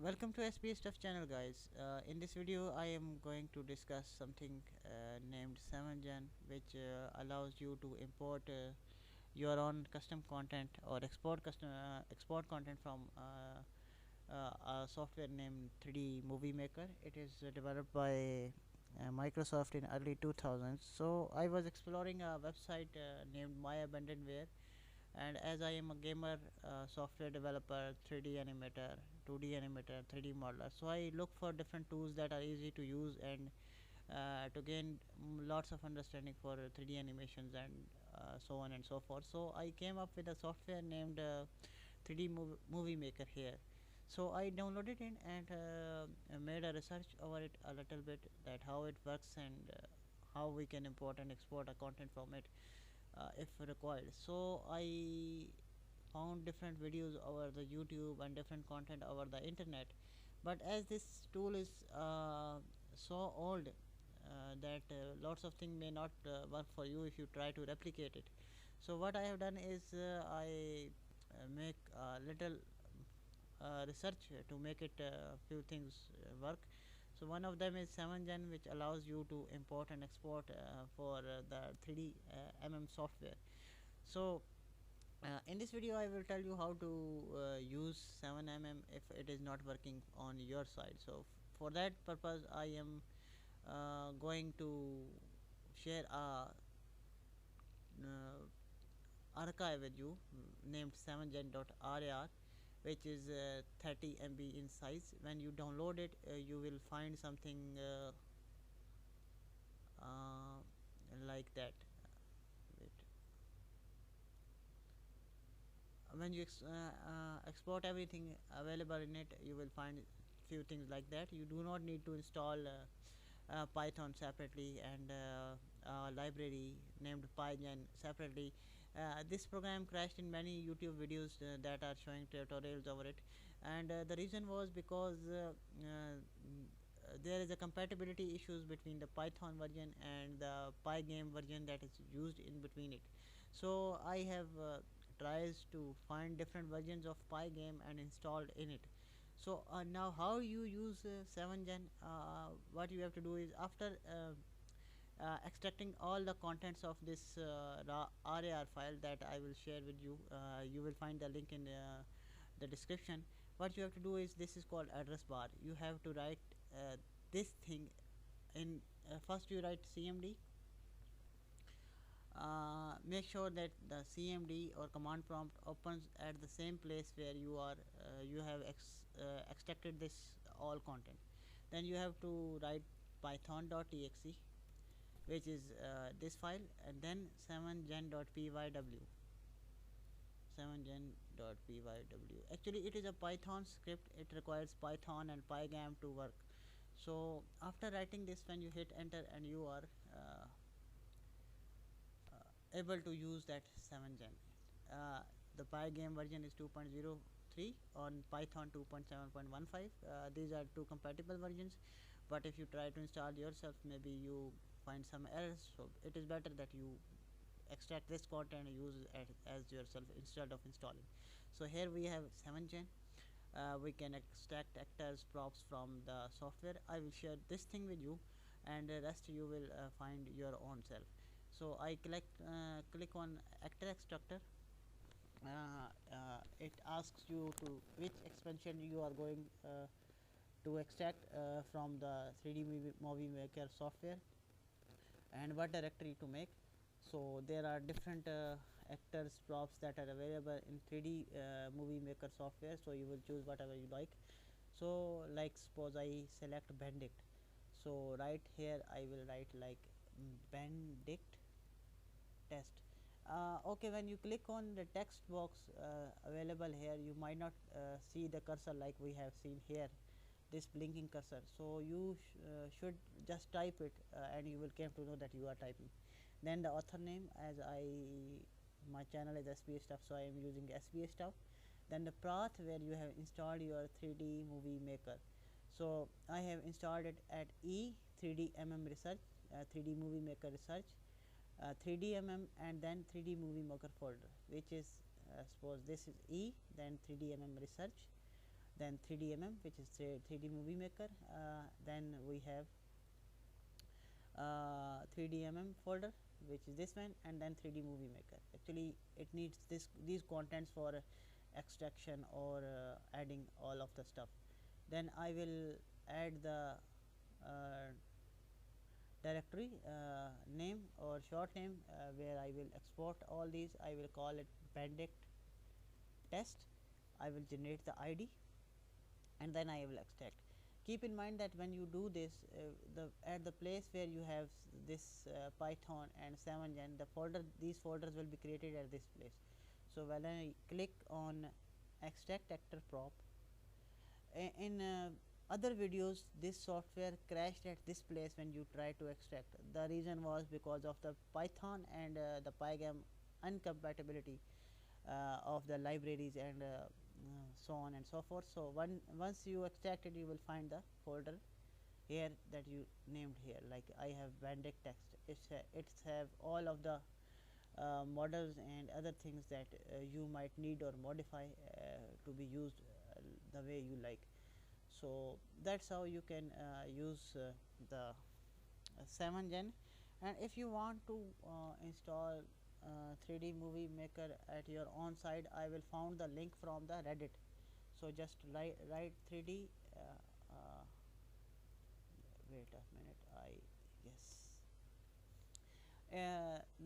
Welcome to SB Stuff channel, guys. In this video I am going to discuss something named 7gen, which allows you to import your own custom content or export content from a software named 3D Movie Maker. It is developed by Microsoft in early 2000s. So I was exploring a website named My Abandonware, and as I am a gamer, software developer, 3D animator, 2D animator, 3D modeler, so I look for different tools that are easy to use and to gain lots of understanding for 3D animations and so on and so forth. So I came up with a software named 3D movie maker here. So I downloaded it and made a research over it a little bit, that how it works and how we can import and export a content from it if required. So I found different videos over the YouTube and different content over the internet, but as this tool is so old that lots of things may not work for you if you try to replicate it. So what I have done is I make a little research to make it few things work. So one of them is 7gen, which allows you to import and export for the 3D software. So in this video I will tell you how to use 7mm if it is not working on your side. So for that purpose I am going to share a archive with you named 7gen.rar, which is 30 MB in size. When you download it you will find something like that. Wait. When you export everything available in it, you will find few things like that. You do not need to install Python separately and a library named pygen separately. This program crashed in many YouTube videos that are showing tutorials over it, and the reason was because there is a compatibility issues between the Python version and the Pygame version that is used in between it. So I have tries to find different versions of Pygame and installed in it. So now how you use 7gen, what you have to do is, after extracting all the contents of this RAR file that I will share with you, you will find the link in the description. What you have to do is, this is called address bar. You have to write this thing in first you write cmd. Make sure that the cmd or command prompt opens at the same place where you have extracted this all content. Then you have to write python.exe, which is this file, and then 7gen.pyw. 7gen.pyw, actually it is a Python script. It requires Python and Pygame to work. So after writing this, when you hit enter, and you are able to use that 7gen. The Pygame version is 2.03, on Python 2.7.15. These are two compatible versions, but if you try to install yourself, maybe you find some errors. So it is better that you extract this content and use it as yourself instead of installing. So here we have 7gen. We can extract actors, props from the software. I will share this thing with you, and the rest you will find your own self. So I click on actor extractor. It asks you to which expansion you are going to extract from the 3D movie maker software, and what directory to make. So there are different actors, props that are available in 3D movie maker software, so you will choose whatever you like. So like suppose I select Benedict, so right here I will write like Benedict test. Okay, when you click on the text box available here, you might not see the cursor like we have seen here, this blinking cursor. So you should just type it and you will came to know that you are typing. Then the author name, as my channel is SBA stuff, so I am using SBA stuff. Then the path where you have installed your 3D movie maker. So I have installed it at E 3D research, 3D movie maker research, 3D and then 3D movie maker folder, which is suppose this is E, then 3D research, then 3D which is 3D movie maker, then we have 3D folder which is this one, and then 3D movie maker. Actually it needs these contents for extraction or adding all of the stuff. Then I will add the uh, directory name or short name where I will export all these. I will call it bandit test. I will generate the ID and then I will extract. Keep in mind that when you do this, at the place where you have this Python and 7gen, these folders will be created at this place. So when I click on extract actor prop, in other videos this software crashed at this place when you try to extract. The reason was because of the Python and the Pygam incompatibility of the libraries and so on and so forth. So once you extract it, you will find the folder here that you named here. Like I have bandit text. It's have all of the models and other things that you might need or modify to be used the way you like. So that's how you can use the 7gen. And if you want to install 3D movie maker at your own site, I will found the link from the Reddit. So just write 3D wait a minute, I guess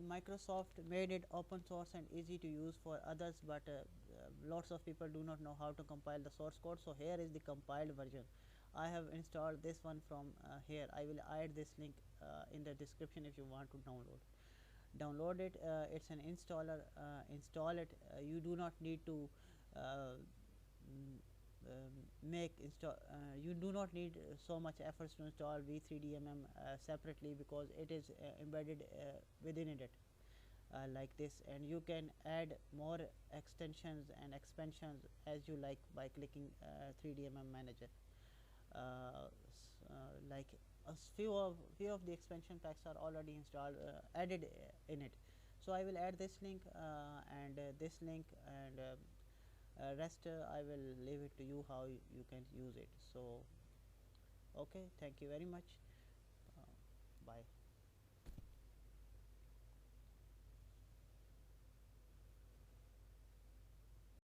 Microsoft made it open source and easy to use for others, but lots of people do not know how to compile the source code. So here is the compiled version. I have installed this one from here. I will add this link in the description if you want to download it. It's an installer. Install it. You do not need to uh, make install you do not need so much efforts to install v3dmm separately, because it is embedded within it like this, and you can add more extensions and expansions as you like by clicking 3dmm manager. Like a few of the expansion packs are already installed added in it. So I will add this link and this link, and rest I will leave it to you how you can use it. So okay, thank you very much. Bye.